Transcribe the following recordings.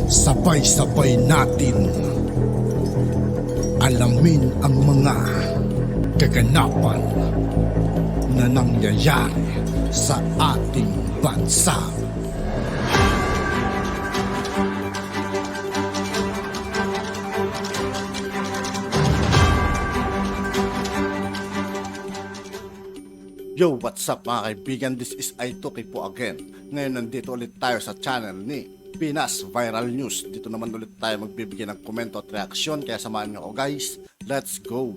Sabay-sabay natin alamin ang mga kaganapan na nangyayari sa ating bansa. Yo, what's up mga kaibigan? This is Aitoki po again. Ngayon nandito ulit tayo sa channel ni Pinas Viral News. Dito naman ulit tayo magbibigay ng komento at reaksyon. Kaya samahan nyo ako guys. Let's go!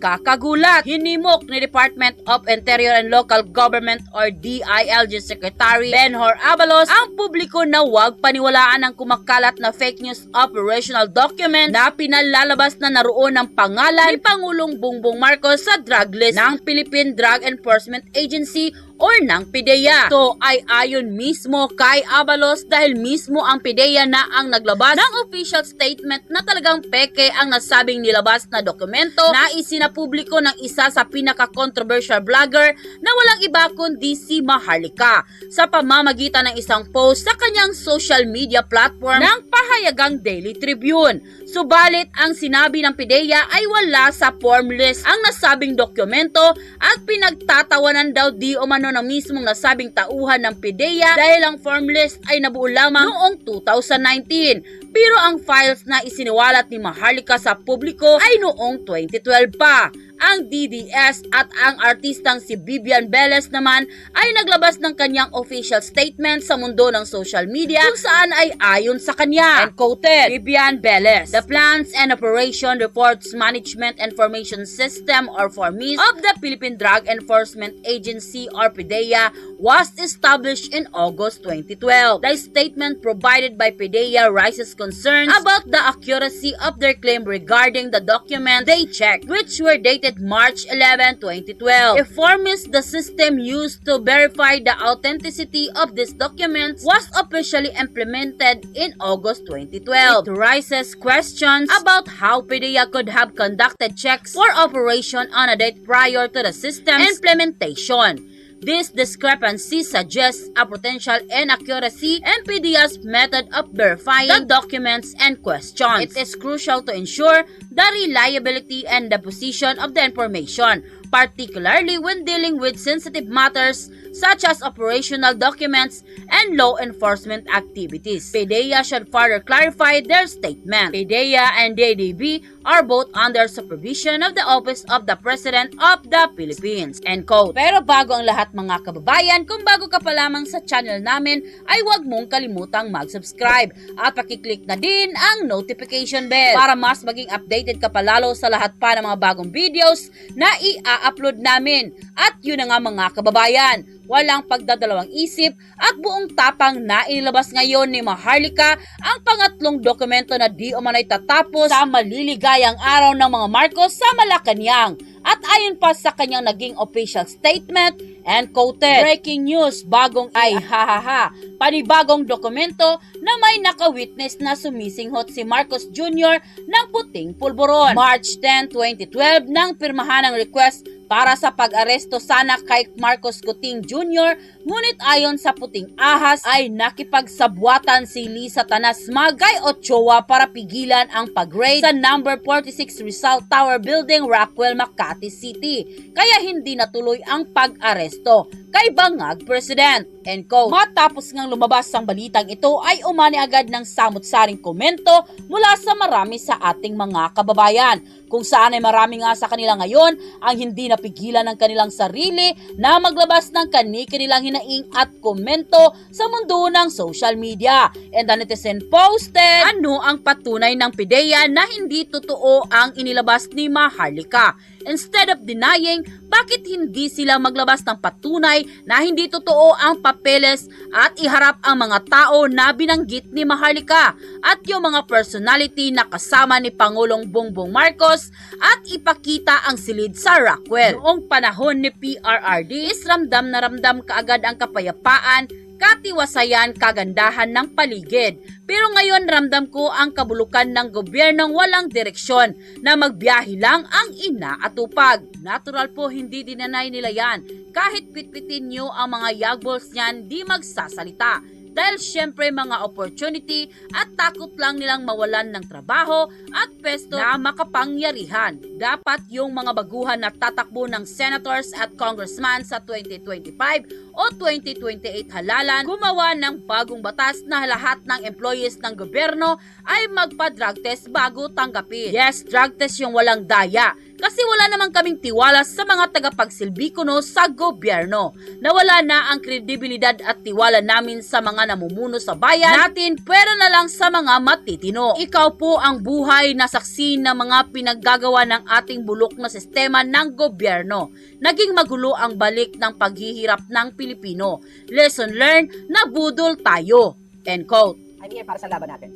Kakagulat, hinimok ni Department of Interior and Local Government or DILG Secretary Benhur Abalos ang publiko na huwag paniwalaan ang kumakalat na fake news operational document na pinalalabas na naroon ng pangalan ni Pangulong Bongbong Marcos sa drug list ng Philippine Drug Enforcement Agency or ng PDEA. Ito ay ayon mismo kay Abalos dahil mismo ang PDEA na ang naglabas ng official statement na talagang peke ang nasabing nilabas na dokumento na isinapubliko ng isa sa pinaka-controversial vlogger na walang iba kundi si Maharlika sa pamamagitan ng isang post sa kanyang social media platform ng pahayagang Daily Tribune. Subalit ang sinabi ng PDEA ay wala sa form list ang nasabing dokumento at pinagtatawanan daw di umano ng mismong nasabing tauhan ng PDEA dahil ang form list ay nabuo lamang noong 2019. Pero ang files na isiniwalat ni Maharlika sa publiko ay noong 2012 pa. Ang DDS at ang artistang si Vivian Velez naman ay naglabas ng kanyang official statement sa mundo ng social media kung saan ay ayon sa kanya. And quoted, Vivian Velez, the Plans and Operation Reports Management Information System or FORMIS of the Philippine Drug Enforcement Agency or PDEA was established in August 2012. The statement provided by PDEA raises concerns about the accuracy of their claim regarding the document they checked, which were dated March 11, 2012. If FORMIS, the system used to verify the authenticity of these documents, was officially implemented in August 2012. It raises questions about how PDEA could have conducted checks for operation on a date prior to the system's implementation. This discrepancy suggests a potential inaccuracy in PDEA's method of verifying the documents and questions. It is crucial to ensure the reliability and the position of the information, particularly when dealing with sensitive matters such as operational documents and law enforcement activities. PDEA should further clarify their statement. PDEA and DADB are both under supervision of the Office of the President of the Philippines. End quote. Pero bago ang lahat mga kababayan, kung bago ka pa lamang sa channel namin, ay huwag mong kalimutang mag-subscribe at pakiclick na din ang notification bell para mas maging updated ka palalo sa lahat pa ng mga bagong videos na i-upload namin. At yun na nga mga kababayan, walang pagdadalawang isip at buong tapang na inilabas ngayon ni Maharlika ang pangatlong dokumento na di umano'y tatapos sa maliligayang araw ng mga Marcos sa Malacanang. At ayon pa sa kanyang naging official statement, and quoted, breaking news, bagong ay hahaha, panibagong dokumento na may nakawitness na sumisinghot si Marcos Jr. ng puting pulburon. March 10, 2012 nang pirmahan ang request para sa pag-aresto sana kay Marcos Kuting Jr. Ngunit ayon sa puting ahas ay nakipagsabwatan si Lisa Tanasma kay Ochoa para pigilan ang pag-raid sa number 46 Rizal Tower Building, Rockwell, Makati City. Kaya hindi natuloy ang pag-aresto kay Bangag President. End quote. Matapos ngang lumabas ang balitang ito ay umani agad ng samut-saring komento mula sa marami sa ating mga kababayan, kung saan ay marami nga sa kanila ngayon ang hindi napigilan ng kanilang sarili na maglabas ng kani-kanilang hinaing at komento sa mundo ng social media. And the netizen posted, ano ang patunay ng PDEA na hindi totoo ang inilabas ni Maharlika? Instead of denying, bakit hindi sila maglabas ng patunay na hindi totoo ang papeles at iharap ang mga tao na binanggit ni Maharlika at yung mga personality na kasama ni Pangulong Bongbong Marcos at ipakita ang silid sa Rockwell? Noong panahon ni PRRD, is ramdam na ramdam kaagad ang kapayapaan, katiwasayan, kagandahan ng paligid. Pero ngayon ramdam ko ang kabulukan ng gobyernong walang direksyon na magbiyahe lang ang inaatupag. Natural po, hindi dinanay nila yan. kahit pitpitin nyo ang mga yagballs niyan, di magsasalita. Dahil syempre mga opportunity at takot lang nilang mawalan ng trabaho at pwesto na makapangyarihan. Dapat yung mga baguhan na tatakbo ng senators at congressman sa 2025 o 2028 halalan, gumawa ng bagong batas na lahat ng employees ng gobyerno ay magpa-drug test bago tanggapin. Yes, drug test yung walang daya. Kasi wala naman kaming tiwala sa mga tagapagsilbi kuno sa gobyerno. Nawala na ang kredibilidad at tiwala namin sa mga namumuno sa bayan natin, pwera na lang sa mga matitino. Ikaw po ang buhay na saksi ng mga pinaggagawa ng ating bulok na sistema ng gobyerno. Naging magulo ang balik ng paghihirap ng Pilipino. Lesson learned, nabudol tayo. End quote. I'm here para sa laban natin.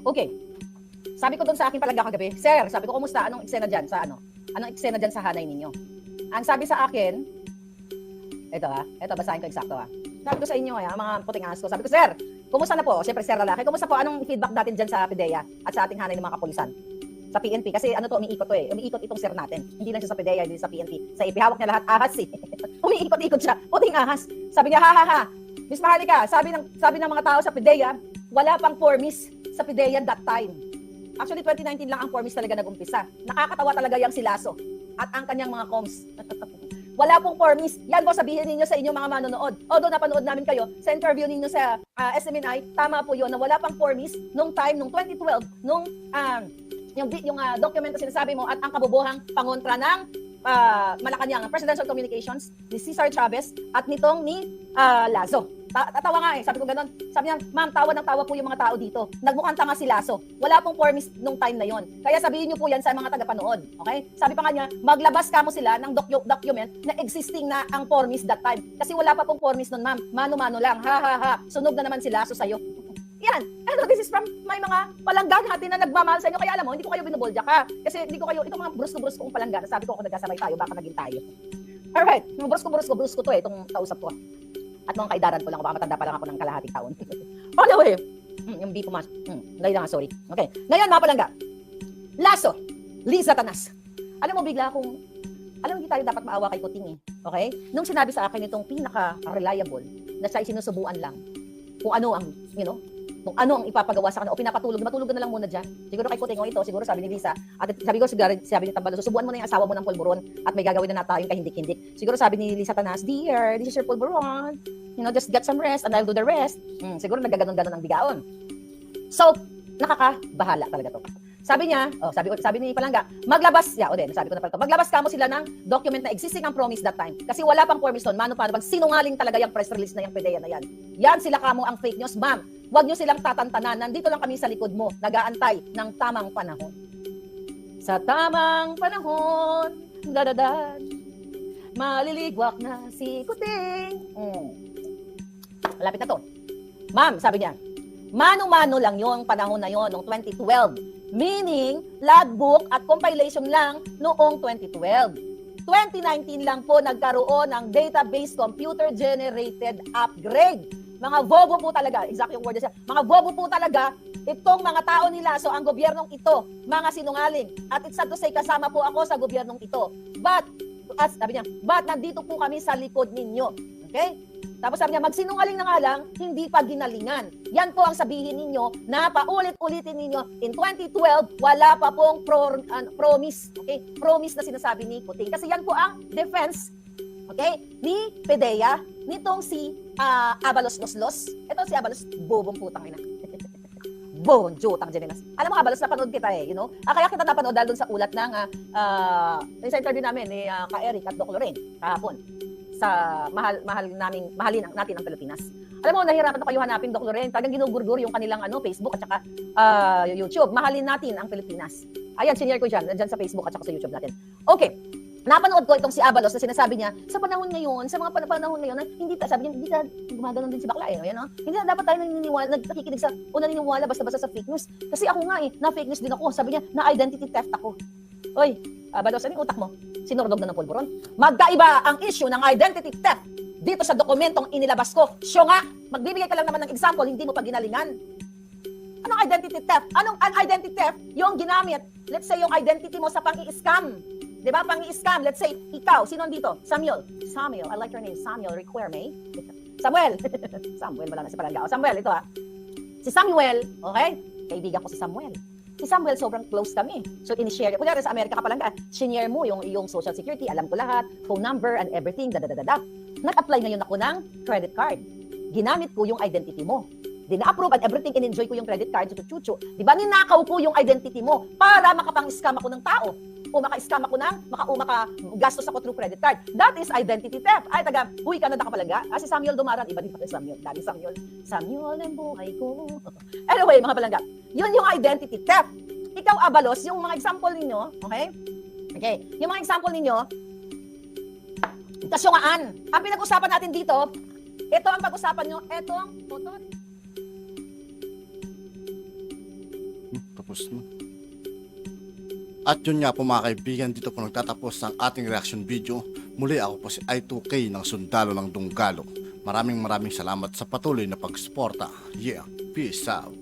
Okay. Sabi ko doon sa akin palangga kagabi, Sir, sabi ko, kumusta? Anong eksena dyan sa ano? Anong eksena dyan sa hanay ninyo? Ang sabi sa akin, ito basahin ko eksakto Sabi ko sa inyo mga puting aso, sabi ko, Sir, kumusta na po? Siyempre, Sir lalaki, kumusta po? Anong feedback natin dyan sa PDEA at sa ating hanay ng mga kapulisan? Sa PNP, kasi umiikot to umiikot itong Sir natin. Hindi lang siya sa PDEA, hindi sa PNP. Sa ipihawak niya lahat, ahas umiikot-ikot siya, puting ahas. Sabi niya, ha, Miss Maharlika, sabi ng mga tao sa PDEA, wala pang formis sa PDEA that time. Actually, 2019 lang ang formis talaga nag-umpisa. Nakakatawa talaga yung si Lasso at ang kanyang mga comms. Wala pong formis. Yan po sabihin ninyo sa inyong mga manonood. Although napanood namin kayo sa interview ninyo sa SMNI, tama po yun na wala pang formis nung time, nung 2012, nung yung document na sinasabi mo at ang kabubuhang pangontra ng Malacanang Presidential Communications ni Cesar Chavez at nitong ni Lazo. Tatawa nga sabi ko gano'n. Sabi niya, ma'am, tawa ng tawa po yung mga tao dito. Nagmukhang tanga si Lazo. Wala pong formis nung time na yon. Kaya sabihin niyo po yan sa mga tagapanood. Okay? Sabi pa nga niya, maglabas ka mo sila ng document na existing na ang formis that time. Kasi wala pa pong formis nun, ma'am. Mano-mano lang. Ha. Sunog na naman si Lazo sa'yo. Yan. This is from may mga palangga natin na nagmamahal sa inyo. Kaya alam mo, hindi ko kayo binubulja ka. Kasi hindi ko kayo, itong mga brusko-brusko kong palangga, sabi ko kung nagkasabay tayo, baka naging tayo. Alright. Yung brusko to itong kausap ko. At mga kaidaran ko lang, baka matanda pa lang ako ng kalahating taon. Anyway, yung B pumas. Ngayon nga, sorry. Okay. Ngayon, mga palangga. Lasso. Liza Tanas. Alam mo, bigla akong, hindi tayo dapat maawa kay Kuting Okay? Nung sinabi sa akin itong pinaka-reliable na siya sinusubuan lang kung ano ang, kung ano ang ipapagawa sa kanila o pinapatulog, matulog ka na lang muna dyan. Siguro kay Kuting ito, siguro sabi ni Lisa, at sabi ni Tambalo, susubuan mo na yung asawa mo ng pulburon at may gagawin na tayong kahindik-hindik. Siguro sabi ni Lisa Tanas, dear, this is your pulburon. Just get some rest and I'll do the rest. Siguro nagaganon-ganon ang bigaon. So, nakakabahala talaga to. Sabi niya, sabi ni Palangga, maglabas ka mo sila ng document na existing ang promise that time. Kasi wala pang formis doon. Paano pag sinungaling talaga yung press release na yung PDEA na yan. Yan sila kamo ang fake news, ma'am. Huwag nyo silang tatantanan. Nandito lang kami sa likod mo, nag-aantay ng tamang panahon. Sa tamang panahon, dadadan, maliligwak na si Kuting. Malapit na to. Ma'am, sabi niya, mano-mano lang yung panahon na yon noong 2012. Meaning, logbook at compilation lang noong 2012. 2019 lang po nagkaroon ng database computer-generated upgrade. Mga bobo po talaga, exact yung word niya, mga bobo po talaga itong mga tao nila. So, ang gobyernong ito, mga sinungaling. At it's sad to say, kasama po ako sa gobyernong ito. But nandito po kami sa likod ninyo. Okay? Tapos sabi niya, magsinungaling na nga lang, hindi pa ginalingan. Yan po ang sabihin ninyo na paulit-ulitin ninyo. In 2012, wala pa pong promise. Okay? Promise na sinasabi ni Kuting. Kasi yan po ang defense, okay, ni PDEA, nitong si Abalos Loslos. Ito si Abalos, bobong putang ina. Bonjotang Jeninas. Alam mo, Abalos, napanood kita kaya kita napanood dahil dun sa ulat ng sa interview namin ni Ka Eric at Doc Lorraine kahapon sa mahalin natin ang Pilipinas. Alam mo, nahirapan na kayo hanapin, Doc Lorraine. Talagang ginugurgur yung kanilang Facebook at saka YouTube. Mahalin natin ang Pilipinas. Ayan, senior ko dyan sa Facebook at saka sa YouTube natin. Okay. Napanood ko itong si Abalos na sinasabi niya, sa panahon ngayon, sa mga panahon ngayon, hindi ka gumagano'n din si bakla Hindi na dapat tayo nakikinig sa, o naniniwala basta-basta sa fake news. Kasi ako nga na fake news din ako. Sabi niya, na identity theft ako. Oy, Abalos, ano yung utak mo? Sinurdog na ng pulburon? Magkaiba ang issue ng identity theft dito sa dokumentong inilabas ko. Siyo nga, magbibigay ka lang naman ng example, hindi mo pa ginalingan. Anong identity theft? Anong identity theft? Yung ginamit, let's say yung identity mo sa pang-i-scam. Di ba? Pang-i-scam. Let's say, ikaw, sino dito? Samuel. Samuel, I like your name. Samuel Requerme. Samuel. Samuel, wala na si Palangga. Samuel, ito Si Samuel, okay? Kaibigan ko si Samuel. Si Samuel, sobrang close kami. So, in-share. Kunyari sa Amerika ka Palangga, sinare mo yung social security, alam ko lahat, phone number and everything, da-da-da-da. Nag-apply ngayon ako ng credit card. Ginamit ko yung identity mo. Dina-approve and everything, in-enjoy ko yung credit card, chuchu. Di ba, ninakaw ko yung identity mo para makapang-scam ako ng tao. O maka-scam ako maka-gastos ako through credit card. That is identity theft. Ay, taga, huy ka na Palangga. Si Samuel Dumaran, iba din pa kay Samuel. Dami Samuel. Samuel ang buhay ko. Anyway, mga Palangga, yun yung identity theft. Ikaw, Abalos, yung mga example ninyo, okay? Okay, yung mga example ninyo, kasyungaan. Ang pinag-usapan natin dito, ito ang pag-usapan nyo, ito ang photo. Tapos na. At yun nga po mga kaibigan, dito po nagtatapos ang ating reaction video. Muli ako po si I2K ng Sundalo ng Dunggalo. Maraming salamat sa patuloy na pagsuporta. Yeah, peace out.